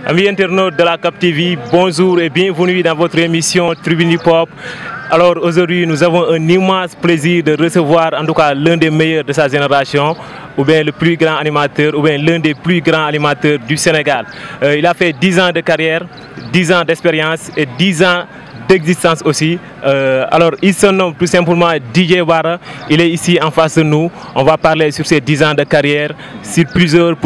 Amis internautes de la Cap TV, bonjour et bienvenue dans votre émission Tribune Hip Hop. Alors aujourd'hui, nous avons un immense plaisir de recevoir en tout cas l'un des meilleurs de sa génération, ou bien le plus grand animateur, ou bien l'un des plus grands animateurs du Sénégal. Il a fait 10 ans de carrière, 10 ans d'expérience et 10 ans d'existence aussi. Alors il se nomme tout simplement DJ Bara. Il est ici en face de nous. On va parler sur ses 10 ans de carrière, sur plusieurs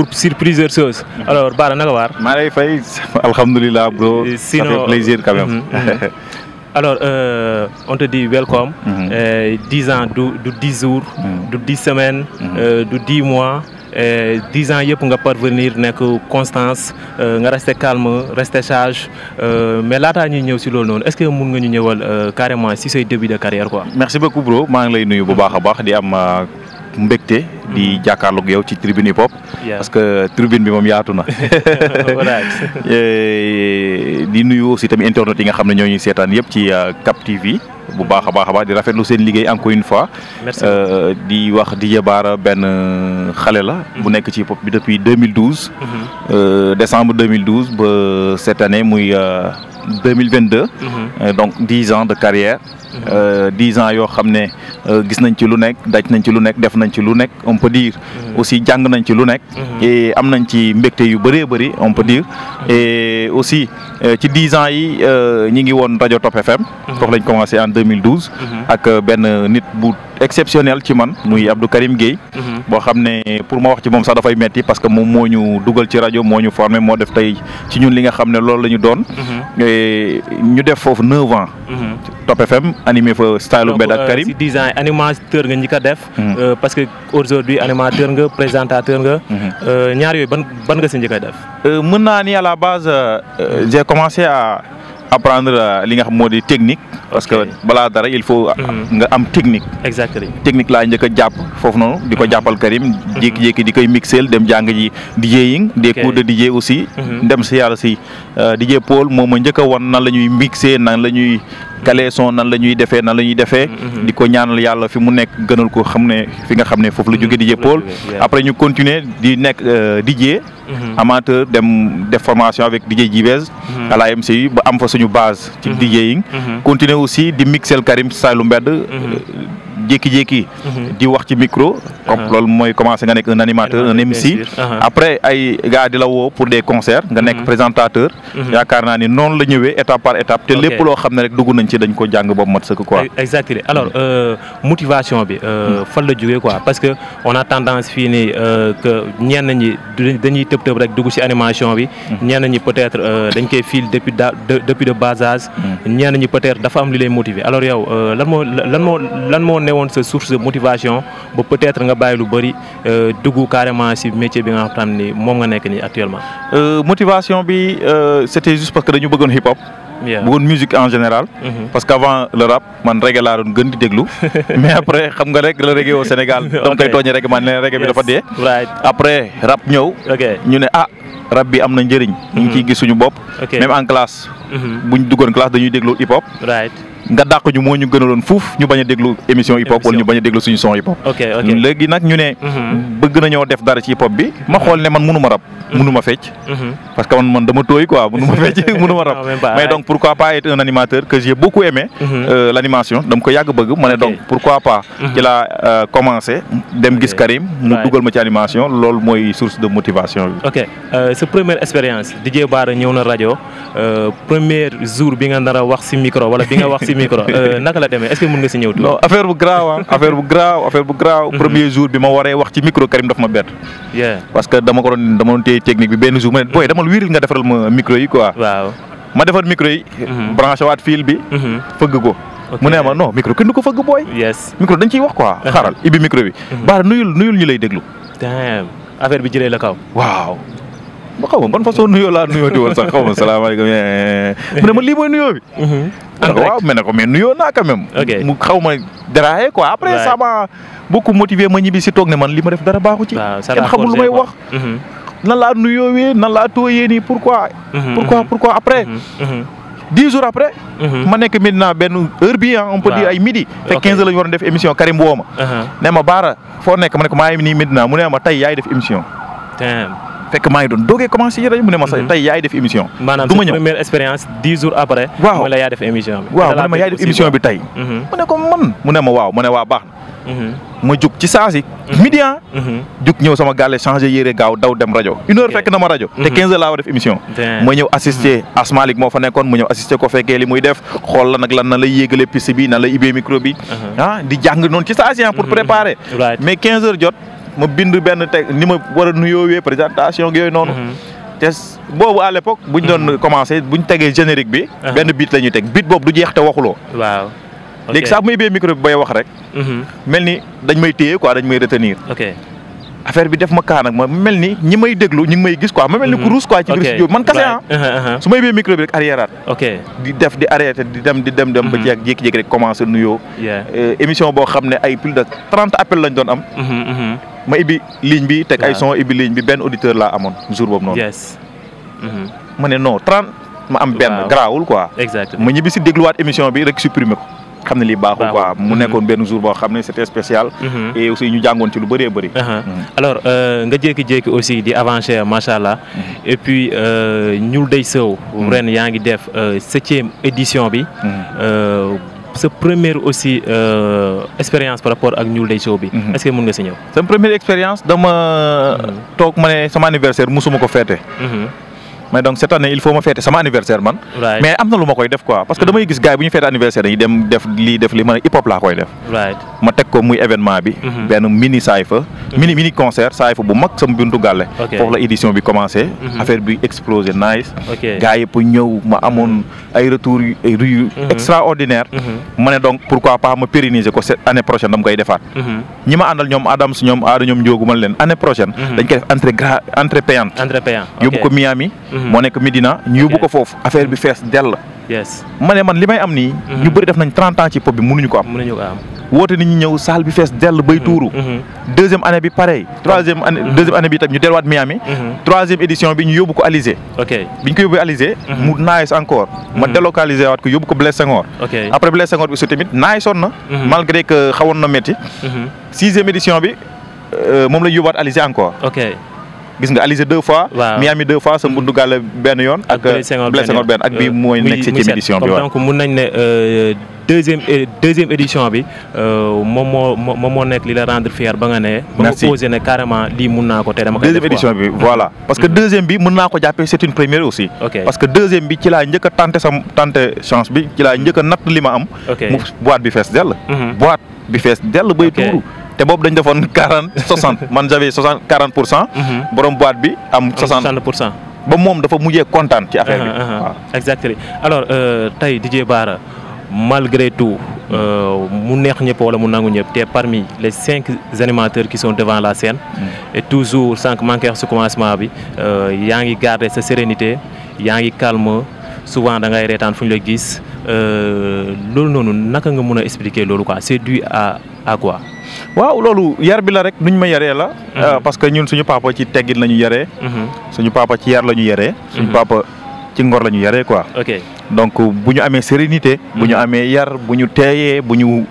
choses. Alors Bara, naka war? Malay Faye, alhamdulillah bro. Sinon, ça fait plaisir quand même. Alors on te dit welcome. 10 ans du 10 jours, du 10 semaines, du 10 mois. 10 ans yëpp nga parvenir nekk constance nga rester calme rester sage mais laataa ñuy ñëw si loolu noonu est-ce que mun nga ñu ñëwal carrément si say début de carrière quoi. Merci beaucoup bro maa ngi lay nuyu bu baax a baax di am mbégte di jàkkaarloog yow ci Tribune Hip Hop. parce que tribune bi moom yaatu na. di nuyu aussi tamit internautes yi nga xam ne ñoo ñuy seetaan yëpp ci Cap TV. bu baax a baax di rafetlu seen liggéey encore une fois. merci di wax DJ Bara benn xale la. bu nekk ci hip hop bi depuis 2012. décembre 2012 ba cette année muy 2022. Donc 10 ans de carrière. 10 ans yoo xam ne gis nañ ci lu nekk daj nañ ci lu nekk def nañ ci lu nekk on peut dire. aussi jàng nañ ci lu nekk. et am nañ ci mbégte yu bëree bëri on peut dire. et aussi ci 10 ans yi ñi ngi woon rajo Top FM. foofu lañ commencé en 2012. ak benn nit bu exceptionnel ci man muy Abdou Karim Gueye. boo xam ne pour ma wax ci moom sax dafay metti parce que moom moo ñu dugal ci rajo moo ñu formé moo def tey ci ñun li nga xam ne loolu la ñu doon. ñu def foofu 9 ans. Top FM animé fa style mbedd ak Karim. si 10 ans animateur nga ñi ko def. parce que aujourd'hui animateur nga présentateur nga. ñaar yooyu ban nga si njëkk a def. mën naa ni à la base j'ai commencé à apprendre li nga xam moo di technique. parce que balaa dara il faut nga am technique. exactement technique laa njëkk a jàpp foofu noonu di ko jàppal Karim. jékki-jékki di koy mixel dem jàng ji DJing des cours de DJ aussi. dem si yàlla si DJ Paul moom ma njëkk a wan nan la ñuy mixer nan la ñuy caler son nan la ñuy defee nan la ñuy defee. di ko ñaanal yàlla fi mu nekk gënal ko xam ne fi nga xam ne foofu la jóge DJ Paul. après ñu continuer di nekk DJ. amateur dem def formation avec DJ Jivez à la MCU ba am fa suñu base ci DJing. continuer aussi di mixel Karim style mbedd. jékki-jékki di wax ci micro. comme loolu mooy commencé nga nekk un animateur un MC. après ay gars di la woo pour des concerts nga nekk présentateur. yaakaar naa ni noonu la ñëwee étape par étape. te lépp loo xam ne rek dugg nañ ci dañ ko jàng boobu mat sëkk quoi. exactement alors motivation bi fan la jógee quoi parce que on a tendance fii nii que ñenn ñi dañuy tëb rek dugg ci animation bi. ñenn ñi peut-être dañ koy fil depuis de bas âge. ñenn ñi peut-être dafa am li lay motiver alors yow lan moo newoon sa source de motivation ba peut-être nga bàyyi lu bëri dugg carrément ci métier bi nga xam ni moom nga nekk nii actuellement. motivation bi c'était juste parce que dañu bëggoon hip hop. bëggoon musique en général. parce qu'avant le rap man reggae laa doon gën di déglu. mais après xam nga rek le reggae au Sénégal. dama koy tooñee reggae man ne reggae bi dafa dee. après rap ñëw. ñu ne rap bi am na njëriñ. ñu ngi ciy gis suñu bopp. même en classe. buñ duggoon classe dañuy déglu hip hop. nga dàq ñu moo ñu gënaloon fuuf ñu bañ a déglu émission hip hop wala ñu bañ a déglu suñu son hip hop. léegi nag ñu ne. bëgg nañoo def dara ci hip hop bi. ma xool ne man mënuma rap. mënuma fecc. parce que man dama tooy quoi mënuma fecc mënuma rap. mais donc pourquoi pas être un animateur que j'ai beaucoup aimé. l'animation dama ko yàgg bëgg ma ne donc pourquoi pas. ci laa commencé dem gis Karim mu dugal ma ci animation loolu mooy source de motivation bi. ok sa première expérience DJ Bara ñëw na rajo premier jour bi nga nar a wax ci micro wala bi nga wax ci micro naka la demee est-ce que mën nga ci ñëw tuuti. non affaire bu graaw premier jour bi ma waree wax ci micro Karim daf ma bett. parce que dama doon téye technique bi benn jour ma ne booy dama wiiril nga defaral ma micro yi quoi. waaw ma defar micro yi. branché waat fil bi. fëgg ko. mu ne ma non micro kenn du ko fëgg booy. micro dañ ciy wax quoi. xaaral ibbi micro bi. Bara nuyul ñu lay déglu. damn affaire bi jëlee la kaw. waaw. ba xaw ma ban façon nuyoo laa nuyooti woon sax xaw ma salaamaaleykum mu ne ma lii mooy nuyoo bi. waaw mais ne ko mais nuyoo naa quand même. mu xaw ma déraillé quoi après ça m'a beaucoup motivé ma ñibbi si toog ne man li ma def dara baaxu ci. kenn xamul lu may wax. nan laa nuyoowee nan laa tooyee nii pourquoi après. 10 jours après. ma nekk Medina benn heure bi on peut dire ay midi. fekk 15 heures la ñu waroon def émission Karim woo ma. ne ma Bara foo nekk ma ne ko maa ngi nii Medina mu ne ma tey yaay def émission. fekk maa ngi doon doogee commencé ci rajo mu ne ma sax tey yaay def émission. maanaam du ma sa ñëw première expérience 10 jours après. waaw mu ne la yaa def émission bi. waaw mu ne ma yaay def émission bi tey. mu ne ko man mu ne ma waaw mu ne waa baax na. ma jug ci saa si. midi jug ñëw sama gàlle changé yére gaaw daw dem rajo 1 heure fekk na ma rajo. te 15 heures laa war def émission. ma ñëw assister Asmalik moo fa nekkoon mu ñëw assister ko fekkee li muy def xool la nag lan na lay yéegale piste bi na lay ibbee micro bi. di jàng noonu ci saa si pour préparer. mais 15 heures jot ma bind benn teg ni ma war a nuyoowee présentation yooyu noonu. te boobu à l'époque buñ doon commencé buñ tegee générique bi. benn beat la ñuy teg beat boobu du jeex te waxuloo. waaw. léegi saa bu may bee micro bi bay wax rek. mel ni dañ may téye quoi dañ may retenir. affaire bi def ma kaa nag ma mel ni ñi may déglu ñu ngi may gis quoi ma mel ni ku ruus quoi. ci biir studio man kase su may bee micro bi rek arriéraat. di def di arrêté di dem ba jeeg jékki-jékki rek commencé nuyoo. émission boo xam ne ay plus de 30 appels lañ doon am. ma ibbi ligne bi teg ay son ibbi ligne bi benn auditeur laa amoon jour boobu noonu. ma ne non 30 ma am benn garaawul quoi. ma ñibbi si dégluwaat émission bi rek supprimer ko. xam ne lii baaxul quoi mu nekkoon benn jour boo xam ne c'était spécial. et aussi ñu jàngoon ci lu bëree bëri. alors nga jékki-jékki aussi di avancer macha allah. et puis Ñuul Day Sow. ren yaa ngi def 7e édition bi. sa première aussi expérience par rapport ak Ñuul Day Sow bi. est-ce que mën nga si ñëw. sama première expérience dama toog ma ne sama anniversaire musuma ko féete. mais donc cette année il faut ma fêter sama anniversaire man. mais am na lu ma koy def quoi parce que damay gis gars yi bu ñu fêter anniversaire dañuy dem def lii man hip hop laa koy def. ma teg ko muy événement bi. benn mini Saïfa. mini concert Saïfa bu mag sama buntu gàlle. foofu la édition bi commencé. affaire bi explosé nice. gars yëpp ñëw ma amoon ay retours yu extraordinaire. ma ne donc pourquoi pas ma pérenniser ko cette année prochaine dama koy defaat. ñi ma àndal ñoom Adams ñoom Aada ñoom Ndiogu ma leen année prochaine. dañ koy def entrée payante. yóbbu ko Miami. moo nekk Medina ñu yóbbu ko foofu affaire bi fees dell. ma ne man li may am nii. ñu bëri def nañ 30 ans ci pop bi mënuñu ko am. woote nit ñi ñëw salle bi fees dell bay tuuru. deuxième année bi pareil. deuxième année bi tam ñu delluwaat Miami. troisième édition bi ñu yóbbu ko Alizé. bi ñu ko yóbbu Alizé. mu nice encore. ma délocalisé waat ko yóbbu ko Blaise Senghor. après Blaise Senghor bi aussi tamit nice on na. malgré que xawoon na métti. 6e édition bi moom la ñu yóbbuwaat Alizé encore. gis nga Alizé 2 fois. Miami 2 fois sa mbundu gàlle benn yoon. ak Blaise Senghor benn ak bii mooy nekk 7e édition bi. donc mun nañ ne deuxième édition bi moom moo nekk li la rendre fier ba nga ne. merci ba nga posé ne carrément lii mun naa ko te dama koy def deuxième édition bi voilà. parce que deuxième bi mën naa ko jàppee c'est une première aussi. parce que deuxième bi ci laa njëkk a tenté chance bi ci laa njëkk a natt li ma am. mu boîte bi fees dell. boîte bi fees dell bay tuuru. te boobu dañ defoon 40-60 man j'avais 40%. borom boîte bi am 60%. ba moom dafa mujjee kontaan ci affaire bi. waaw exactement alors tey DJ Bara malgré tout mu neex ñëpp wala mu nangu ñëpp te parmi les 5 animateurs qui sont devant la scène. et toujours sans manquer su commencement bi yaa ngi garder sa sérénité yaa ngi calme souvent da ngay reetaan fu ñu la gis loolu noonu naka nga mën a expliquer loolu quoi c'est dû à quoi. waaw loolu yar bi la rek nuñ ma yaree la. parce que ñun suñu papa ci teggin la ñu yaree. suñu papa ci yar la ñu yaree. suñu papa ci ngor la ñu yaree quoi. donc bu ñu amee sérénité. bu ñu amee yar bu ñu teeyee bu ñu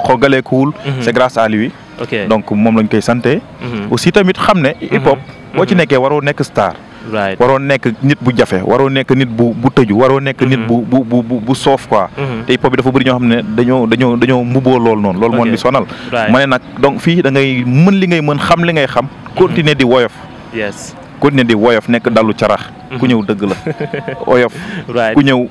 xogalee kuul. c'est grâce à lui. donc moom lañ koy santé. aussi tamit xam ne hip hop boo ci nekkee waroo nekk star. waroo nekk nit bu jafe waroo nekk nit bu tëju waroo nekk nit bu soof quoi. te hip hop bi dafa bëri ñoo xam ne dañoo mbubboo loolu noonu. loolu moo di sonal. ma ne nag donc fii da ngay mën li ngay mën xam li ngay xam. continuer di woyof. continuer di woyof nekk dalu carax. ku ñëw dëgg la woyof. ku ñëw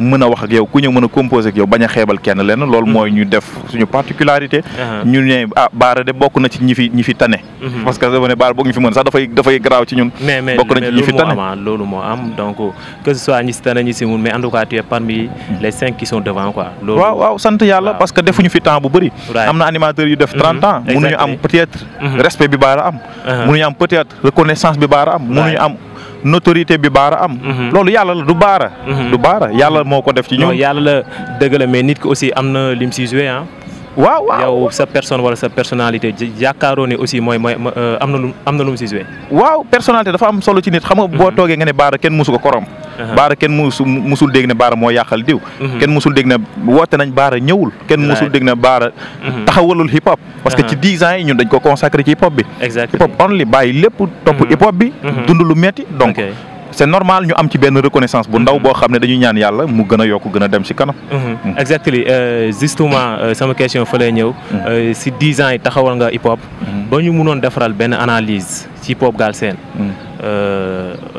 mën a wax ak yow ku ñëw mën a composer ak yow bañ a xeebal kenn lenn loolu mooy ñu def suñu particularité. ñu ne Bara de bokk na ci ñi fi tane. parce que dama ne Bara boog ñu fi mën sax dafay garaaw ci ñun. bokk na ci ñi fi tane loolu moo am donc que ce soit ñi si tane ñi si mun mais en tout cas tu es parmi les 5 qui sont devant quoi. loolu waaw sant yàlla parce que defuñu fi temps bu bëri. am na animateurs yu def 30 ans. mënuñu am peut-être respect bi Bara am. mënuñu am peut-être reconnaissance bi Bara am. mënuñu am notoriété bi Bara am. loolu yàlla la du Bara. du Bara yàlla moo ko def ci ñun. yàlla la dëgg la mais nit ki aussi am na lim si joué ah. waaw yow sa personne wala sa personnalité yaakaaroo ne aussi mooy am na lu mu si joué. waaw personnalité dafa am solo ci nit xam nga boo toogee nga ne Bara kenn musu ko korom. Baara kenn musul dégg ne Baara moo yàqal diw. kenn musul dégg ne woote nañ Baara ñëwul. kenn musul dégg ne Baara taxawalul hip hop. parce que ci 10 ans yi ñun dañ ko consacré ci hip hop bi. hip hop only bàyyi lépp topp hip hop bi. dund lu metti donc. c'est normal ñu am ci benn reconnaissance bu ndaw boo xam ne dañuy ñaan yàlla mu gën a yokk gën a dem ci kanam. exactement justement sama question fa lay ñëw. si 10 ans yi taxawal nga hip hop. ba ñu mënoon defaral benn analyse ci hip hop Galsen.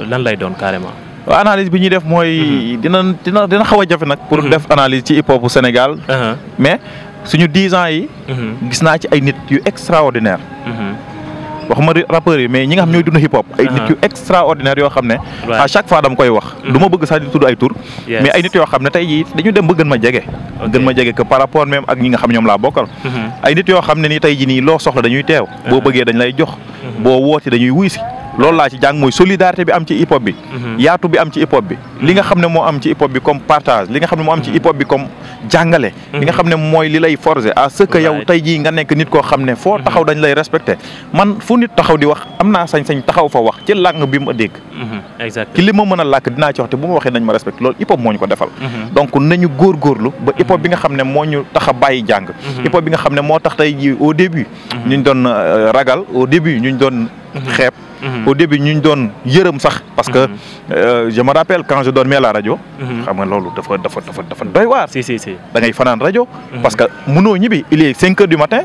lan lay doon carrément. analyse bi ñuy def mooy. dina xaw a jafe nag. pour def analyse ci hip hop bu Sénégal. mais suñu 10 ans yi. gis naa ci ay nit yu extraordinaire. waxuma rappeurs yi mais ñi nga xam ñooy dund hip hop ay nit yu extraordinaire yoo xam ne à chaque fois dama koy wax du ma bëgg sax di tudd ay tur mais ay nit yoo xam ne tey jii dañu dem ba gën ma jege que par rapport même ak ñi nga xam ñoom laa bokkal ay nit yoo xam ne nii tey jii nii loo soxla dañuy teew boo bëggee dañ lay jox boo woote dañuy wuy si loolu laa ci jàng mooy solidarité bi am ci hip hop bi yaatu bi am ci hip hop bi li nga xam ne moo am ci hip hop bi comme partage li nga xam ne moo am ci hip hop bi comme jàngale li nga xam ne mooy li lay forger à ce que yow tey jii nga nekk nit koo xam ne foo taxaw dañ lay respecté man fu nit taxaw di wax am naa sañ-sañ taxaw fa wax ci làng bi ma dégg ci li ma mën a làkk dinaa ci wax te bu ma waxee nañ ma respecté loolu hip hop moo ñu ko defal donc nañu góorgóorlu ba hip hop bi nga xam ne moo ñu tax a bàyyi jàng hip hop bi nga xam ne moo tax tey jii au début ñu doon ragal au début ñu doon xeeb au début ñu doon yërëm sax parce que je me rappelle quand je dormais à la rajo xam nga loolu dafa doy waar da ngay fanaan rajo parce que mënoo ñibbi il est 5 heures du matin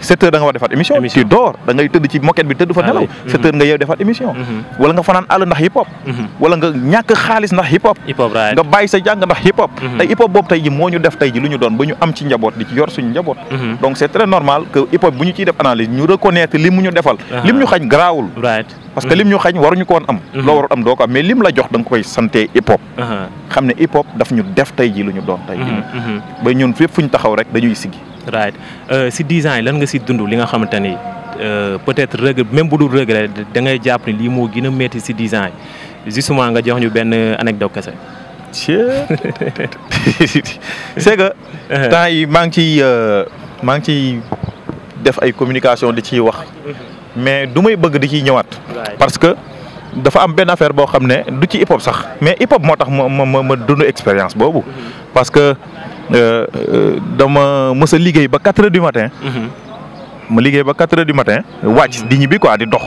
7 heures da nga war defaat émission tu dors da ngay tëdd ci moquette bi tëdd fa nelaw 7 heures nga yeew defaat émission wala nga fanaan àll ndax hip hop wala nga ñàkk xaalis ndax hip hop nga bàyyi sa jàng ndax hip hop tey hip hop boobu tey ji moo ñu def tey ji lu ñu doon ba ñu am ci njaboot di ci yor suñu njaboot donc c'est très normal que hip hop bu ñu ciy def analyse ñu reconnaître li mu ñu defal lim ñu xañ garaawul parce que lim ñu xañ waruñu ko woon am loo warul am doo ko am mais lim la jox da nga koy santé hip hop xam ne hip hop daf ñu def tey ji lu ñu doon tey ji ba ñun fépp fu ñu taxaw rek dañuy siggi si 10 ans yi lan nga si dund li nga xamante ni peut-être regret même bu dul regret da ngay jàpp ni lii moo gën a métti si 10 ans yi justement nga jox ñu benn anecdote kese c'est que temps yi maa ngi ciy def ay communication di ciy wax mais du may bëgg di ciy ñëwaat parce que dafa am benn affaire boo xam ne du ci hip hop sax mais hip hop moo tax ma dund expérience boobu parce que dama mës a liggéey ba 4 heures du matin ma liggéey ba 4 heures du matin wàcc di ñibbi quoi di dox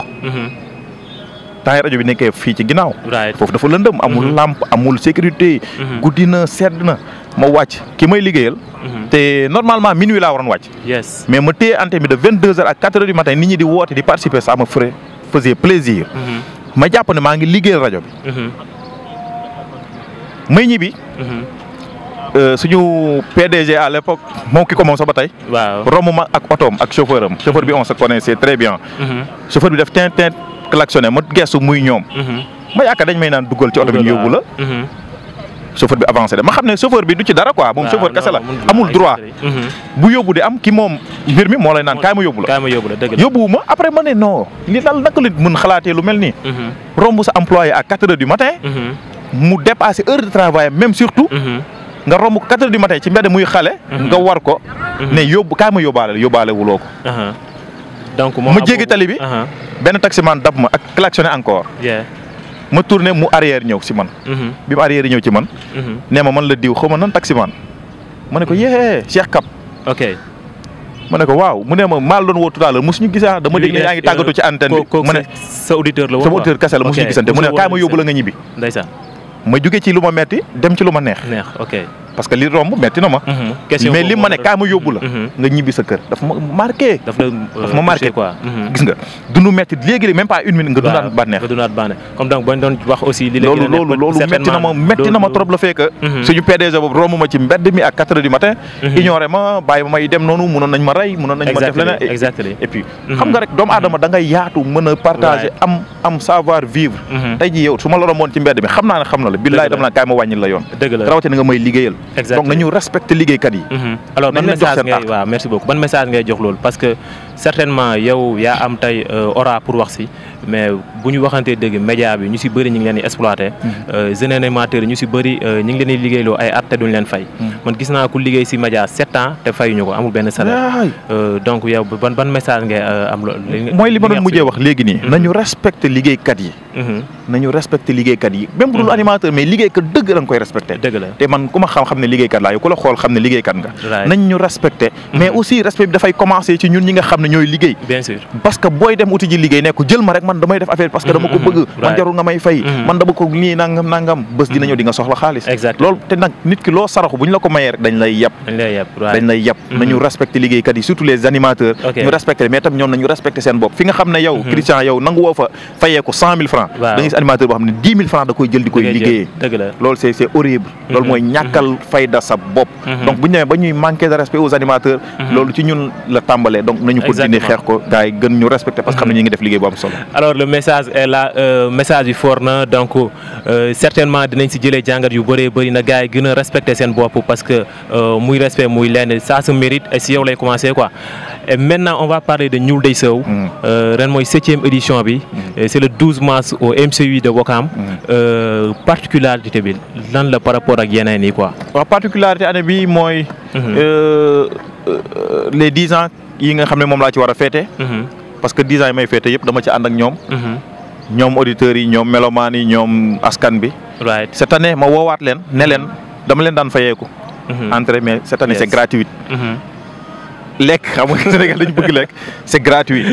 temps yi rajo bi nekkee fii ci ginnaaw foofu dafa lëndëm amul lampe amul sécurité guddi na sedd na ma wàcc ki may liggéeyal te normalement minuit laa waroon wàcc mais ma téye antenne bi de 22 heures à 4 heures du matin nit ñi di woote di participer ça me faisait plaisir ma jàpp ne maa ngi liggéeyal rajo bi may ñibbi suñu PDG à l'époque moom ki ko moom sax ba tey romb ma ak otoom ak chauffeur am chauffeur bi on se connaissait très bien chauffeur bi def tin klaxonné ma gestu muy ñoom ma yaakaar dañ may naan duggal ci oto bi ñu yóbbu la chauffeur bi avancé de ma xam ne chauffeur bi du ci dara quoi moom chauffeur kese la amul droit bu yóbbu di am ki moom mbir mi moo lay naan kaay ma yóbbu la yóbbuwu ma après ma ne non li daal naka la mën xalaatee lu mel nii romb sa employé à 4 heures du matin mu dépassé heure de travail même surtout nga romb 4 heures du matin ci mbedd muy xale nga war ko ne kaay ma yóbbaale wuloo ko donc ma jéggi tali bi benn taximan dab ma ak klaxonné encore ma tourné mu arrière ñëw si man bi mu arrière ñëw ci man nee ma man la diw xaw ma nan taximan ma ne ko yee Cheikh Kap ma ne ko waaw mu ne ma maa la doon woo tout à l'heure mosuñu gisee dama dégg ne yaa ngi tàggatu ci antenne bi ma ne sa auditeur la woon sama auditeur kese la mosuñu gisante mu ne kaay ma yóbbu la nga ñibbi ndeysaan ma jóge ci lu ma metti dem ci lu ma neex parce que li romb metti na ma mais li ma ne kaay ma yóbbu la nga ñibbi sa kër dafa ma marqué quoi gis nga dundu metti léegi même pas une minute nga dundaat bànneex comme donc bañ doon wax aussi li loolu metti na ma trop le fait que suñu PDG boobu romb ma ci mbedd mi à 4 heures du matin ignoré ma bàyyi ma may dem noonu mënoon nañ ma rey mënoon nañ ma def leneen et puis xam nga rek doomu aadama da ngay yaatu mën a partager am savoir vivre tey ji yow su ma la romboon ci mbedd mi xam naa ne xam na la billaay dama naa kaay ma wàññil la yoon rawatina nga may liggéeyal donc nañu respecté liggéeykat yi. alors ban message ngay merci beaucoup ban message ngay jox loolu parce que certainement yow yaa am tey aura pour wax si mais bu ñu waxantee dëgg média bi ñu si bëri ñu ngi leen di exploité. jeunes animateurs ñu si bëri ñu ngi leen di liggéeyloo ay at te duñ leen fay. man gis naa ku liggéey si média 7 ans te fayuñu ko amul benn salaire. donc yow ban message ngay am loolu. mooy li ma doon mujjee wax léegi nii. nañu respecté liggéeykat yi. nañu respecté liggéeykat yi même bu dul animateur mais liggéeykat dëgg da nga koy respecté. dëgg la te man ku ma xam ne liggéeykat laa yow ku la xool xam ne liggéeykat nga. nañ ñu respecté. mais aussi respect bi dafay commencé ci ñun ñi nga xam ne ñooy liggéey. bien sûr parce que booy dem uti ji liggéey nekk jël ma rek man damay def affaire parce que dama ko bëgg. man jarul nga may fay. man dama ko nii nangam bés dina ñëw di nga soxla xaalis. loolu te nag nit ki loo saraxu bu ñu la ko mayee rek dañ lay yab. nañu respecté liggéeykat yi surtout les animateurs. ñu respecté mais tam ñoom nañu respecté seen bopp fi nga xam ne yow Christian yow nangu woo fa fayee ko 100 000 francs da nga gis animateur boo xam ne 10 000 francs da koy jël di koy liggéeyee. loolu c'est horrible. loolu mooy ñàkkal fayda sa bopp. donc bu ñu demee ba ñuy manquer de respect aux animateurs. loolu ci ñun la tàmbalee donc nañu continuer xeex ko gars yi gën ñu respecté parce que xam ne ñu ngi def liggéey bu am solo. alors le message est là message bi fort na donc certainement dinañ si jëlee jàngat yu bëree bëri na gars yi gën a respecté seen bopp parce que muy respect muy lenn ça se mérite et si yow lay commencer quoi. Et maintenant on va parler de Ñuul Day Sow. ren mooy 7e édition bi. c'est le 12 mars au MCU de Ouakam. particularité bi lan la par rapport ak yeneen yi quoi. waaw particularité année bi mooy. les 10 ans yi nga xam ne moom laa ci war a féete. parce que 10 ans yi may féete yëpp dama ci ànd ak ñoom. ñoom auditeurs yi ñoom mélomanes yi ñoom askan bi. cette année ma woowaat leen ne leen dama leen daan fayeeku. entrée mais cette année c'est gratuit. lekk xam nga Sénégal dañu bëgg lekk c'est gratuit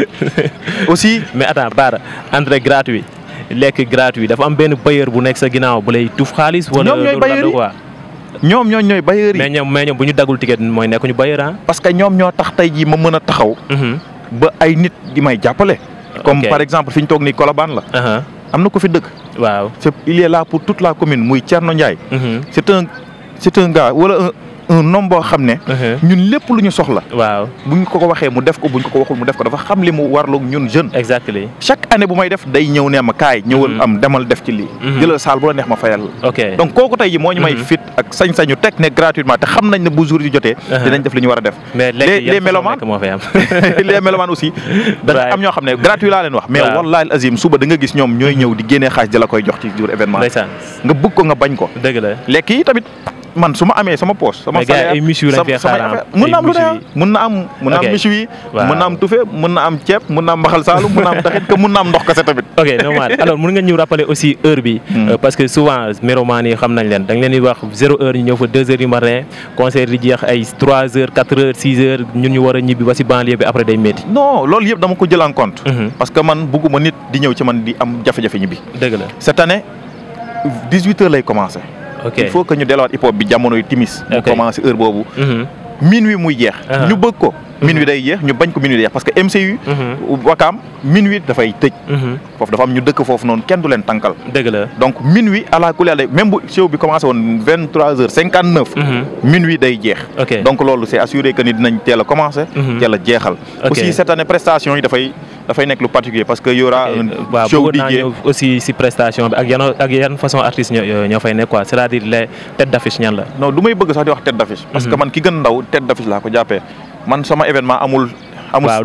aussi. mais attends Bara entrée gratuit lekk gratuit dafa am benn bailleur bu nekk sa ginnaaw bu lay tuuf xaalis. wala ñoom ñooy bailleur yi ñoom ñooy bailleur yi. mais ñoom bu ñu daggul ticket mooy nekk ñu bailleur ah. parce que ñoom ñoo tax tey jii ma mën a taxaw. ba ay nit di may jàppale. comme par exemple fi ñu toog nii Colobane la. am na ko fi dëkk. waaw il est là pour toute la commune muy Thierno Ndiaye. c'est un gars wala un homme boo xam ne. ñun lépp lu ñu soxla. waaw bu ñu ko waxee mu def ko bu ñu ko waxul mu def ko dafa xam li mu warloog ñun jeune. exactement chaque année bu may def day ñëw ne ma kaay ñëwal am demal def ci lii. jëlal saal bu la neex ma fayal la. ok donc kooku tey ji moo ñu may fit ak sañ-sañu teg ne gratuitement te xam nañ ne bu jour yi jotee. dinañ def li ñu war a def. mais les mélomanes les mélomanes aussi. da am ñoo xam ne gratuit laa leen wax. mais wallahi azim suba da nga gis ñoom ñooy ñëw di génnee xaalis di la koy jox ci jour événement. nga bëgg ko nga bañ ko. dëgg la lekk yi tamit. man su ma amee sama poche. sama salaire mën na am lu ne mën na am méchoui mën na am tufe mën na am ceeb mën na am mbaxal saalum mën na am taxit que mën na am ndox kese tamit. ok normal alors mën nga ñu rappeler aussi heure bi. parce que souvent mélomanes yi xam nañ leen da nga leen di wax 0 heure ñu ñëw fa 2 heures du matin concert di jeex ay 3 heures 4 heures 6 heures ñun ñu war a ñibbi ba si banlieue bi après day métti. non loolu yëpp dama ko jël en compte. parce que man bugguma nit di ñëw ci man di am jafe-jafe ñibbi. dëgg la cette année 18 heures lay commencé. il faut que ñu delluwaat hip hop bi jamonoy timis. mu commencé heure boobu. minuit muy jeex. ñu bëgg ko. minuit day jeex ñu bañ ko minuit day jeex parce que MCU. Ouakam minuit dafay tëj. foofu dafa am ñu dëkk foofu noonu kenn du leen tànkal. dëgg la donc minuit à la kulli même bu show bi commencé woon 23h59. minuit day jeex. donc loolu c'est assuré que ni dinañ teel a commencé. teel a jeexal. aussi cette année prestation yi dafay nekk lu particulier parce que y aura un show DJ aussi si prestation bi ak yan façon artistes ñoo fay nekk quoi c'est-à-dire les têtes d'affiche ñan la. non du may bëgg sax di wax tête d'affiche. parce que man ki gën ndaw tête d'affiche laa ko jàppee man sama événement amul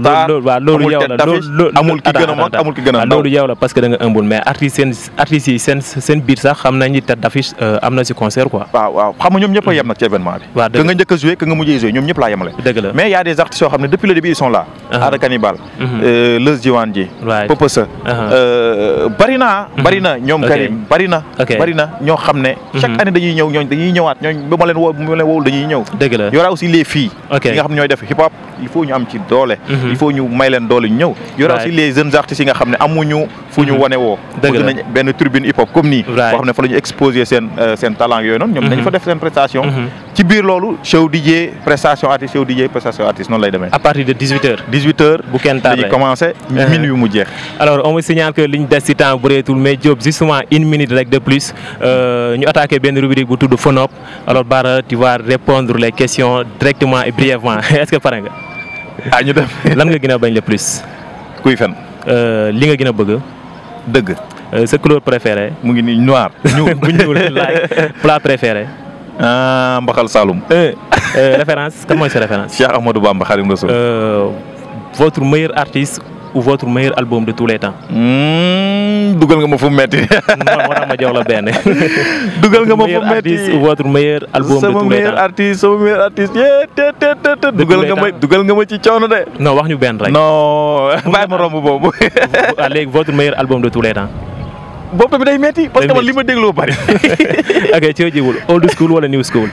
star loolu yow la amul ki gën a mag amul ki gën a ndaw loolu yow la parce que da nga ëmbul mais artistes yi seen biir sax xam nañ ni tête d'affiche am na si concert quoi. waaw xam nga ñoom ñëpp a yem nag ci événement bi. waaw que nga njëkk a joué que nga mujjee joué ñoom ñëpp laa yemale. dëgg la mais y a des artistes yoo xam ne depuis le début ils sont là. Ada Cannibal. Leuz Diwane ji. Popesa. bari na ñoom Karim bari na ñoo xam ne. chaque année dañuy ñëwaat ñooñu ba ma leen woowul dañuy ñëw. dëgg la y aura aussi les filles. yi nga xam ne ñooy def hip hop il faut ñu am ci doole. il faut ñu may leen doole ñu ñëw. y aura aussi les jeunes artistes yi nga xam ne amuñu fu ñu wane woo. dëgg la bëgg nañ benn tribune hip hop comme nii. boo xam ne fa la ñu exposer seen talent yooyu noonu. ñoom dañu fa def seen prestation. ci biir loolu show DJ prestation artiste show DJ prestation artiste noonu lay demee. à partir de 18h. 18h bu kenn tardé dañuy commencé minuit mu jeex. alors on me signale que liñ des ci temps bëreetul mais Diop justement 1 minute rek de plus ñu attaqué benn rubrique bu tudd Fonop alors Bara tu vas répondre les questions directement et brièvement est-ce que pare nga. ñu def lan nga gën a bañ le plus. kuy fen. li nga gën a bëgg. dëgg. sa couleur préférée. mu ngi nii noir. bu ñuul laaj plat préféré. Mbaxal Saloum. référence kan mooy sa référence. Cheikh Ahmadou Bamba Khadim Rassoul. votre meilleur artiste ou votre meilleur album de tous les temps. dugal nga ma fu metti. non moo tax ma jox la benn. dugal nga ma fu metti ou votre meilleur album de tous les temps. sama meilleur artiste dugal nga ma ci coono de. non wax ñu benn rek. non bàyyi ma romb boobu. léegi votre meilleur album de tous les temps. boobu tamit day metti parce que man li ma dégloo bari. ok ci jiwul old school wala new school.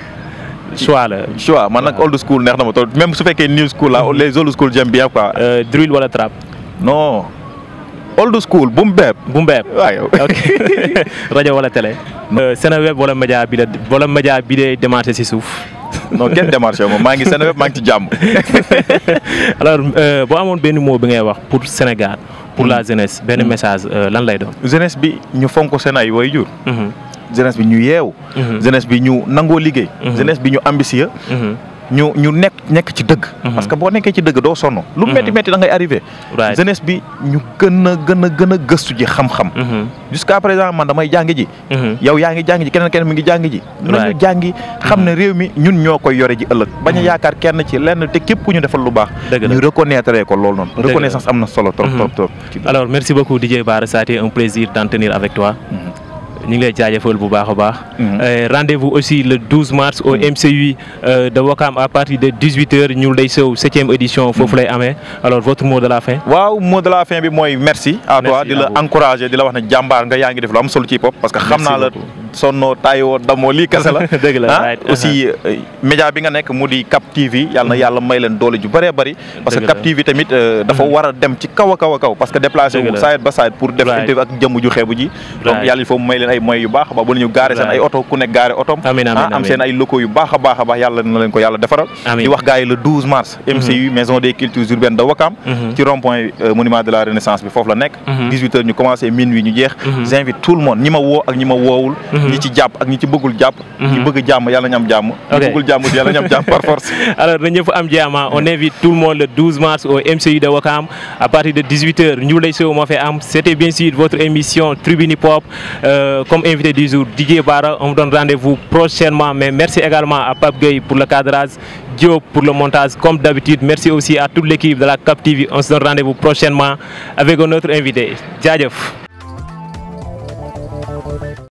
choix la. choix man nag old school neex na ma trop même su fekkee new school la les old school j'aime bien quoi. drill wala trap. non old school boom bap. boom bap waaw. ok rajo wala télé. Seneweb wala média bi de démarché si suuf. non kenn démarché moom maa ngi Seneweb maa ngi ci jàmm. alors boo amoon benn mot bi ngay wax pour Sénégal. pour la jeunesse benn message lan lay doon. jeunesse bi ñu fonk seen ay waajur. jeunesse bi ñu yeewu. jeunesse bi ñu nangoo liggéey. jeunesse bi ñu ambitieux. ñu nekk ci dëgg. parce que boo nekkee ci dëgg doo sonn. lu metti metti da ngay arrivé. jeunesse bi ñu gën a gëstu ji xam-xam. jusqu'à présent man damay jàngi ji. yow yaa ngi jàngi ji keneen mi ngi jàngi ji. nañu jàngi xam ne réew mi ñun ñoo koy yore ji ëllëg. bañ a yaakaar kenn ci lenn te képp ku ñu defal lu baax. ñu reconnaître ko loolu noonu. reconnaissance am na solo trop. alors merci beaucoup DJ Bara, ça a été un plaisir d'en tenir avec toi. ñu ngi lay jaajëfal bu baax a baax. rendez-vous aussi le 12 mars au MCU de Ouakam à partir de 18h Ñuul Day Show 7e édition foofu lay amee alors votre mot de la fin. waaw mot de la fin bi mooy merci. à toi di la encourager di la wax ne jàmbaar nga yaa ngi def lu am solo ci hip hop parce que xam naa la sonnoo taayoo damoo lii kese la. dëgg la aussi média bi nga nekk mu di Cap TV yàlla na yàlla may leen doole ju bëree bëri. parce que Cap TV tamit dafa war a dem ci kaw a kaw parce que déplacé wu side ba side pour def interview ak jëmm ju xeebu ji. donc yàlla il faut mu may leen ay moyens yu baax ba bu ñu gaare seen ay oto ku nekk gaare otom am seen ay locaux yu baax a baax yàlla na leen ko yàlla defaral. di wax gars yi le 12 mars. MCU maison des cultures urbaines de Ouakam. ci rond-point monument de la renaissance bi foofu la nekk. 18h ñu commencé minuit ñu jeex. j'invite tout le monde ñi ma woo ak ñi ma woowul. ñi ci jàpp ak ñi ci bëggul jàpp. ñi bëgg jàmm yàlla ñu am jàmm. ñi bëggul jàmm yàlla ñu am jàmm par force. alors na ñëpp am jàmm on invite tout le monde le 12 mars au MCU de Ouakam à partir de 18h Ñuul Day Show moo fay am c'était bien sûr votre émission Tribune Hip Hop comme invité du jour DJ Bara. On vous donne rendez-vous prochainement mais merci également à Pape Gueye pour le cadrage, Diop pour le montage comme d'habitude. Merci aussi à toute l'équipe de la Cap TV. On se donne rendez-vous prochainement avec un autre invité. Jaajëf.